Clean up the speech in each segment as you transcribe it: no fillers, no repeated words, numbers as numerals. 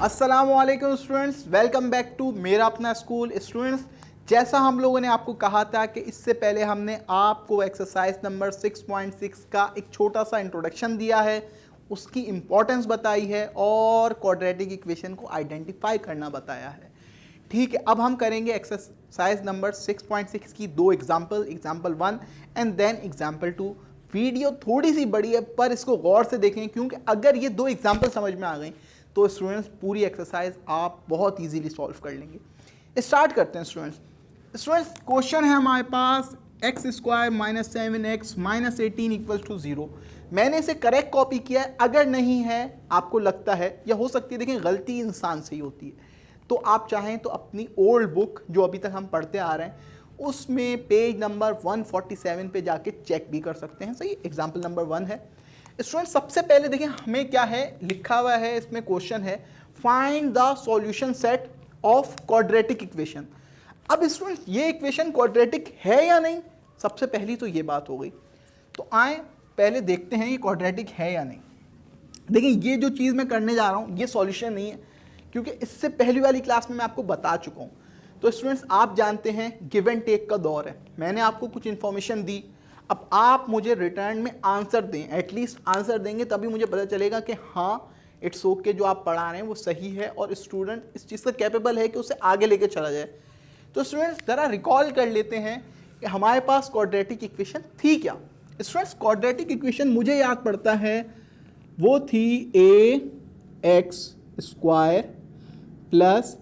अस्सलामुअलैकुम students, welcome back to मेरा अपना स्कूल। स्टूडेंट्स, जैसा हम लोगों ने आपको कहा था कि इससे पहले हमने आपको एक्सरसाइज नंबर 6.6 का एक छोटा सा इंट्रोडक्शन दिया है, उसकी इम्पोर्टेंस बताई है और क्वाड्रेटिक इक्वेशन को आइडेंटिफाई करना बताया है। ठीक है, अब हम करेंगे एक्सरसाइज नंबर 6.6 की दो example 1 and then example 2। Video थोड़ी सी बड़ी है पर इसको गौर से देखें, क्योंकि अगर ये दो एग्जाम्पल समझ में आ गई तो स्टूडेंट्स पूरी एक्सरसाइज आप बहुत इजीली सॉल्व कर लेंगे। स्टार्ट करते हैं स्टूडेंट्स। क्वेश्चन है हमारे पास x square minus 7x minus 18 equal to 0। मैंने इसे करेक्ट कॉपी किया है। अगर नहीं है, आपको लगता है या हो सकती है, देखिए गलती इंसान से ही होती है, तो आप चाहें तो अपनी ओल्ड बुक जो अभी तक हम पढ़ते आ रहे हैं उसमें पेज नंबर 147 पे जाके चेक भी कर सकते हैं। सही, एग्जाम्पल नंबर 1 है। स्टूडेंट, सबसे पहले देखिए हमें क्या है लिखा हुआ है, इसमें क्वेश्चन है find the solution set of quadratic equation. अब स्टूडेंट, ये इक्वेशन क्वाड्रेटिक है या नहीं, सबसे पहली तो ये बात हो गई। तो आए पहले देखते हैं ये क्वाड्रेटिक है या नहीं। देखिए, ये जो चीज़ मैं करने जा रहा हूँ ये सॉल्यूशन नहीं है, क्योंकि इससे पहली वाली क्लास में मैं आपको बता चुका हूँ। तो स्टूडेंट्स, आप जानते हैं गिव एंड टेक का दौर है। मैंने आपको कुछ इन्फॉर्मेशन दी, अब आप मुझे रिटर्न में आंसर दें, एटलीस्ट आंसर देंगे तभी मुझे पता चलेगा कि हाँ इट्स ओके, जो आप पढ़ा रहे हैं वो सही है और स्टूडेंट इस चीज़ का कैपेबल है कि उसे आगे लेके चला जाए। तो स्टूडेंट्स, ज़रा रिकॉल कर लेते हैं कि हमारे पास क्वाड्रेटिक इक्वेशन थी क्या। स्टूडेंट्स, क्वाड्रेटिक इक्वेशन मुझे याद पड़ता है वो थी ax square plus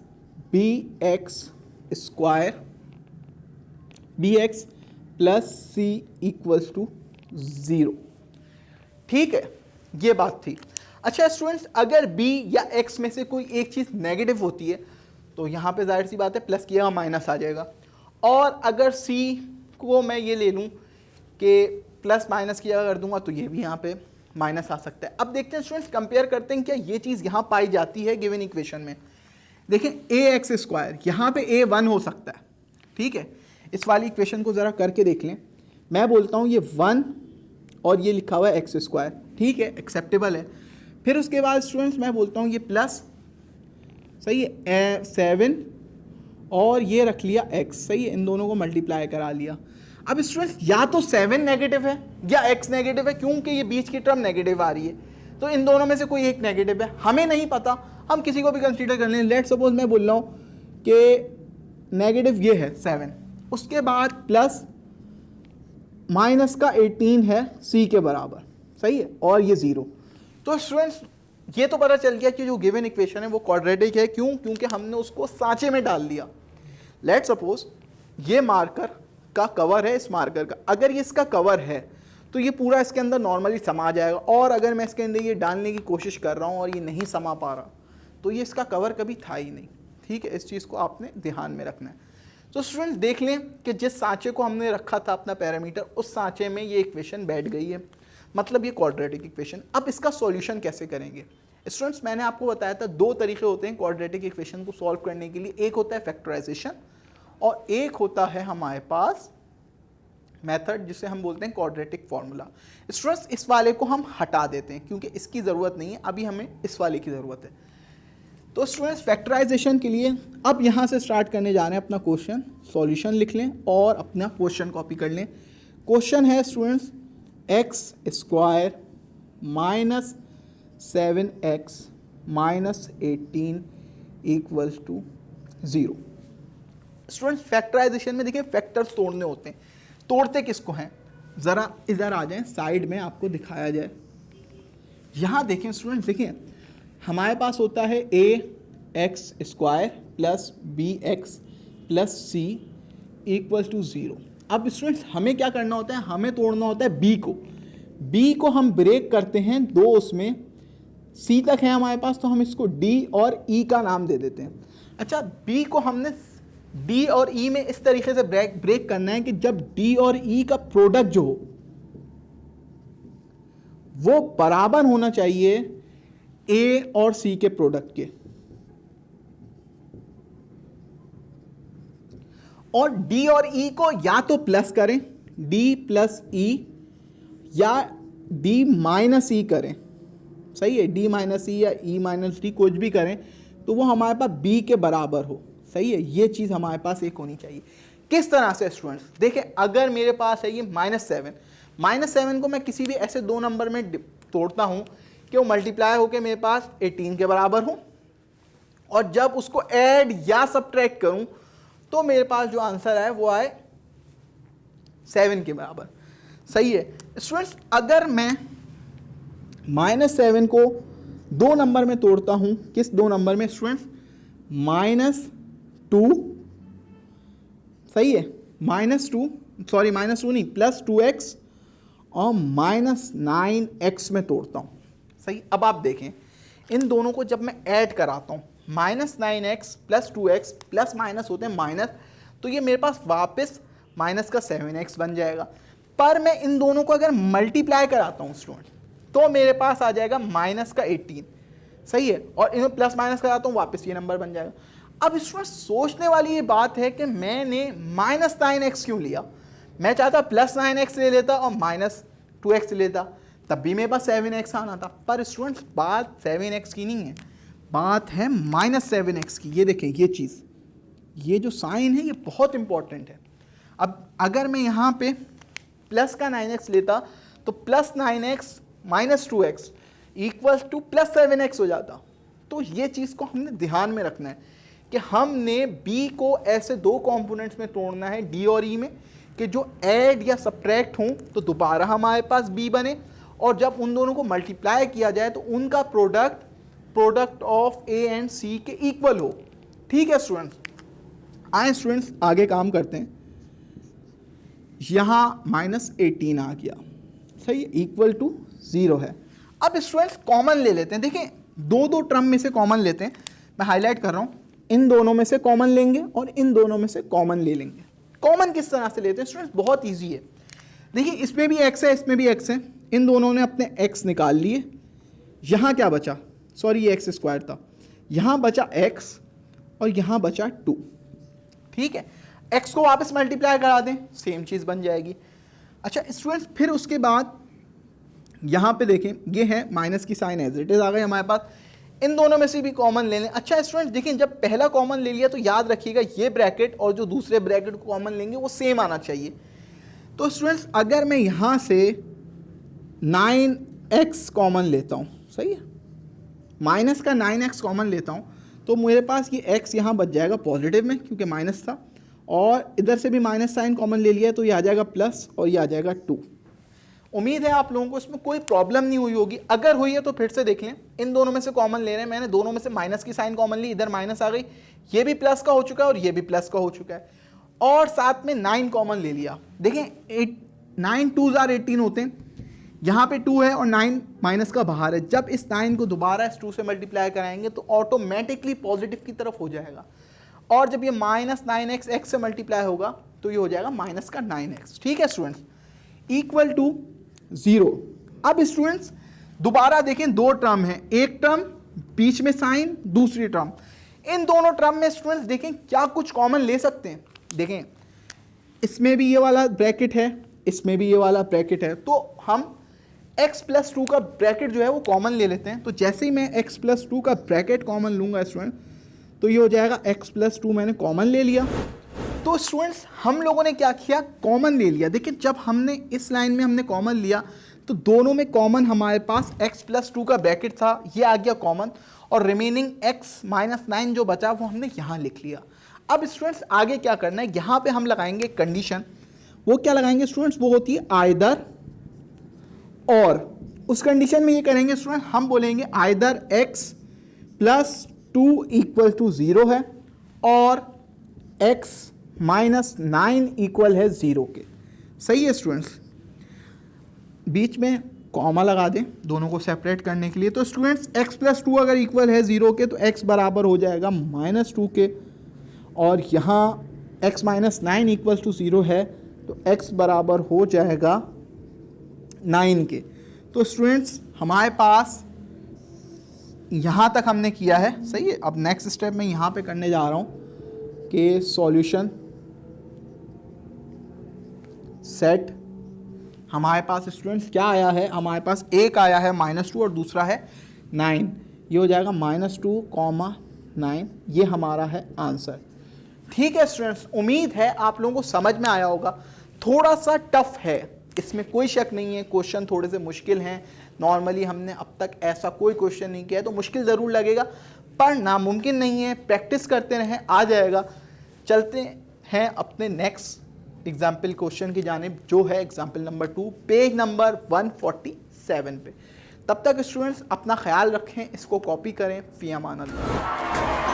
bx square bx plus c equals to 0। ठीक है, ये बात थी। अच्छा स्टूडेंट्स, अगर b या x में से कोई एक चीज़ नेगेटिव होती है तो यहाँ पे जाहिर सी बात है प्लस किया माइनस आ जाएगा, और अगर c को मैं ये ले लूँ कि प्लस माइनस किया कर दूंगा तो ये भी यहाँ पे माइनस आ सकता है। अब देखते हैं स्टूडेंट्स, कंपेयर करते हैं क्या ये चीज़ यहाँ पाई जाती है गिवन इक्वेशन में। देखें ax स्क्वायर, यहाँ पे a 1 हो सकता है। ठीक है, इस वाली इक्वेशन को ज़रा करके देख लें। मैं बोलता हूँ ये 1 और ये लिखा हुआ है एक्स स्क्वायर, ठीक है, एक्सेप्टेबल है। फिर उसके बाद स्टूडेंट्स मैं बोलता हूँ ये प्लस, सही है, 7 और ये रख लिया x, सही है, इन दोनों को मल्टीप्लाई करा लिया। अब स्टूडेंट्स, या तो 7 नेगेटिव है या x नेगेटिव है, क्योंकि ये बीच की टर्म नेगेटिव आ रही है, तो इन दोनों में से कोई एक नेगेटिव है। हमें नहीं पता, हम किसी को भी कंसीडर कर लें। लेट सपोज मैं बोल रहा हूँ कि नेगेटिव ये है 7, उसके बाद प्लस माइनस का 18 है c के बराबर, सही है, और ये 0। तो स्टूडेंट्स, ये तो पता चल गया कि जो गिवन इक्वेशन है वो क्वाड्रेटिक है। क्यों? क्योंकि हमने उसको सांचे में डाल दिया। लेट सपोज ये मार्कर का कवर है, इस मार्कर का अगर ये इसका कवर है तो ये पूरा इसके अंदर नॉर्मली समा जाएगा, और अगर मैं इसके अंदर ये डालने की कोशिश कर रहा हूँ और ये नहीं समा पा रहा तो ये इसका कवर कभी था ही नहीं। ठीक है, इस चीज़ को आपने ध्यान में रखना है। तो स्टूडेंट देख लें कि जिस सांचे को हमने रखा था अपना पैरामीटर, उस सांचे में ये इक्वेशन बैठ गई है, मतलब ये क्वाड्रेटिक इक्वेशन। अब इसका सॉल्यूशन कैसे करेंगे स्टूडेंट्स? मैंने आपको बताया था दो तरीके होते हैं क्वाड्रेटिक इक्वेशन को सॉल्व करने के लिए। एक होता है फैक्टराइजेशन और एक होता है हमारे पास मेथड जिसे हम बोलते हैं क्वाड्रेटिक फॉर्मूला। स्टूडेंट्स, इस वाले को हम हटा देते हैं क्योंकि इसकी ज़रूरत नहीं है, अभी हमें इस वाले की ज़रूरत है। तो स्टूडेंट्स, फैक्टराइजेशन के लिए अब यहाँ से स्टार्ट करने जा रहे हैं अपना क्वेश्चन। सॉल्यूशन लिख लें और अपना क्वेश्चन कॉपी कर लें। क्वेश्चन है students x square minus 7x minus 18 equals to 0। Students, factorization में देखिए फैक्टर्स तोड़ने होते हैं। तोड़ते किसको हैं? ज़रा इधर आ जाएं, साइड में आपको दिखाया जाए। यहाँ देखें स्टूडेंट्स, देखिए हमारे पास होता है ax square plus bx plus c equals to 0। अब स्टूडेंट्स, हमें क्या करना होता है? हमें तोड़ना होता है b को हम ब्रेक करते हैं दो, उसमें c तक है हमारे पास, तो हम इसको d और e का नाम दे देते हैं। अच्छा, b को हमने d और e में इस तरीके से ब्रेक करना है कि जब d और e का प्रोडक्ट जो हो वो बराबर होना चाहिए a और c के प्रोडक्ट के, और d और e को या तो प्लस करें d प्लस e या d माइनस e करें, सही है, d माइनस ई या e माइनस डी कुछ भी करें, तो वो हमारे पास b के बराबर हो। सही है, ये चीज़ हमारे पास एक होनी चाहिए। किस तरह से स्टूडेंट्स देखिए, अगर मेरे पास है ये -7 को मैं किसी भी ऐसे दो नंबर में तोड़ता हूँ कि वो मल्टीप्लाई होकर मेरे पास 18 के बराबर हो, और जब उसको ऐड या सब्ट्रैक्ट करूं तो मेरे पास जो आंसर आए वो आए 7 के बराबर। सही है स्टूडेंट्स, अगर मैं -7 को दो नंबर में तोड़ता हूं, किस दो नंबर में स्टूडेंट्स, -2, सही है, -2 नहीं, +2x और -9x में तोड़ता हूं। सही, अब आप देखें इन दोनों को जब मैं ऐड कराता हूं, -9x + 2x प्लस माइनस होते हैं माइनस, तो ये मेरे पास वापस माइनस का 7x बन जाएगा। पर मैं इन दोनों को अगर मल्टीप्लाई कराता हूँ स्टूडेंट, तो मेरे पास आ जाएगा माइनस का 18। सही है, और इन्हें प्लस माइनस कराता हूँ, वापस ये नंबर बन जाएगा। अब स्टूडेंट सोचने वाली ये बात है कि मैंने -9x क्यों लिया, मैं चाहता +9x ले लेता और -2x लेता, तब भी मेरे पास 7x आना था। पर स्टूडेंट्स बात 7x की नहीं है, बात है -7x की। ये देखें, ये चीज़, ये जो साइन है ये बहुत इंपॉर्टेंट है। अब अगर मैं यहाँ पे प्लस का 9x लेता तो +9x -2x equals to +7x हो जाता। तो ये चीज़ को हमने ध्यान में रखना है कि हमने b को ऐसे दो कंपोनेंट्स में तोड़ना है, d और e में, कि जो ऐड या सब्ट्रैक्ट हों तो दोबारा हमारे पास b बने, और जब उन दोनों को मल्टीप्लाई किया जाए तो उनका product of a and c के इक्वल हो। ठीक है स्टूडेंट्स, आए स्टूडेंट्स आगे काम करते हैं। यहाँ -18 आ गया, सही है, इक्वल टू 0 है। अब स्टूडेंट्स कॉमन ले लेते हैं। देखिए दो टर्म में से कॉमन लेते हैं, मैं हाईलाइट कर रहा हूँ, इन दोनों में से कॉमन लेंगे और इन दोनों में से कॉमन ले लेंगे। कॉमन किस तरह से लेते हैं स्टूडेंट्स, बहुत ईजी है। देखिए इसमें भी x है, इसमें भी x है, इन दोनों ने अपने x निकाल लिए। यहाँ क्या बचा, सॉरी ये x² था, यहाँ बचा x और यहाँ बचा 2। ठीक है, x को वापस मल्टीप्लाई करा दें, सेम चीज़ बन जाएगी। अच्छा स्टूडेंट्स, फिर उसके बाद यहाँ पे देखें, ये है माइनस की साइन एज इट इज आ गई हमारे पास, इन दोनों में से भी कॉमन ले लें। अच्छा स्टूडेंट्स देखिए, जब पहला कॉमन ले लिया तो याद रखिएगा ये ब्रैकेट और जो दूसरे ब्रैकेट को कॉमन लेंगे वो सेम आना चाहिए। तो स्टूडेंट्स अगर मैं यहाँ से 9x कॉमन लेता हूँ, सही है, माइनस का 9x कॉमन लेता हूँ, तो मेरे पास ये x यहाँ बच जाएगा पॉजिटिव में क्योंकि माइनस था, और इधर से भी माइनस साइन कॉमन ले लिया तो ये आ जाएगा प्लस और ये आ जाएगा 2। उम्मीद है आप लोगों को इसमें कोई प्रॉब्लम नहीं हुई होगी। अगर हुई है तो फिर से देख लें, इन दोनों में से कॉमन ले रहे हैं, मैंने दोनों में से माइनस की साइन कॉमन ली, इधर माइनस आ गई, ये भी प्लस का हो चुका है और ये भी प्लस का हो चुका है, और साथ में 9 कॉमन ले लिया। देखें 9 2s आर 18 होते हैं, यहाँ पे 2 है और 9 माइनस का बाहर है। जब इस 9 को दोबारा इस 2 से मल्टीप्लाई कराएंगे तो ऑटोमेटिकली पॉजिटिव की तरफ हो जाएगा, और जब ये -9x x से मल्टीप्लाई होगा तो ये हो जाएगा माइनस का 9x। ठीक है स्टूडेंट्स, इक्वल टू 0। अब स्टूडेंट्स दोबारा देखें, दो टर्म है, एक टर्म बीच में साइन, दूसरी टर्म, इन दोनों टर्म में स्टूडेंट्स देखें क्या कुछ कॉमन ले सकते हैं। देखें इसमें भी ये वाला ब्रैकेट है, इसमें भी ये वाला ब्रैकेट है, तो हम x + 2 का ब्रैकेट जो है वो कॉमन ले लेते हैं। तो जैसे ही मैं x + 2 का ब्रैकेट कॉमन लूंगा स्टूडेंट, तो ये हो जाएगा x + 2 मैंने कॉमन ले लिया। तो स्टूडेंट्स हम लोगों ने क्या किया, कॉमन ले लिया। देखिए जब हमने इस लाइन में हमने कॉमन लिया तो दोनों में कॉमन हमारे पास x + 2 का ब्रैकेट था, ये आ गया कॉमन, और रिमेनिंग x - 9 जो बचा वो हमने यहाँ लिख लिया। अब स्टूडेंट्स आगे क्या करना है, यहाँ पे हम लगाएंगे कंडीशन। वो क्या लगाएंगे स्टूडेंट्स, वो होती है आइदर और। उस कंडीशन में ये करेंगे स्टूडेंट, हम बोलेंगे आइदर x + 2 = 0 है और x - 9 इक्वल है 0 के। सही है स्टूडेंट्स, बीच में कॉमा लगा दें दोनों को सेपरेट करने के लिए। तो स्टूडेंट्स x + 2 अगर इक्वल है 0 के तो x बराबर हो जाएगा -2 के, और यहाँ x - 9 = 0 है तो x बराबर हो जाएगा 9 के। तो स्टूडेंट्स हमारे पास यहाँ तक हमने किया है, सही है। अब नेक्स्ट स्टेप में यहाँ पे करने जा रहा हूँ कि सॉल्यूशन सेट। हमारे पास स्टूडेंट्स क्या आया है, हमारे पास एक आया है -2 और दूसरा है 9। ये हो जाएगा -2, 9, ये हमारा है आंसर। ठीक है स्टूडेंट्स, उम्मीद है आप लोगों को समझ में आया होगा। थोड़ा सा टफ है, इसमें कोई शक नहीं है, क्वेश्चन थोड़े से मुश्किल हैं। नॉर्मली हमने अब तक ऐसा कोई क्वेश्चन नहीं किया है, तो मुश्किल ज़रूर लगेगा, पर नामुमकिन नहीं है। प्रैक्टिस करते रहें, आ जाएगा। चलते हैं अपने नेक्स्ट एग्जाम्पल क्वेश्चन की जानिब, जो है एग्जाम्पल नंबर 2, पेज नंबर 147 पे। तब तक स्टूडेंट्स अपना ख्याल रखें, इसको कॉपी करें। फ़ी अमान अल्लाह।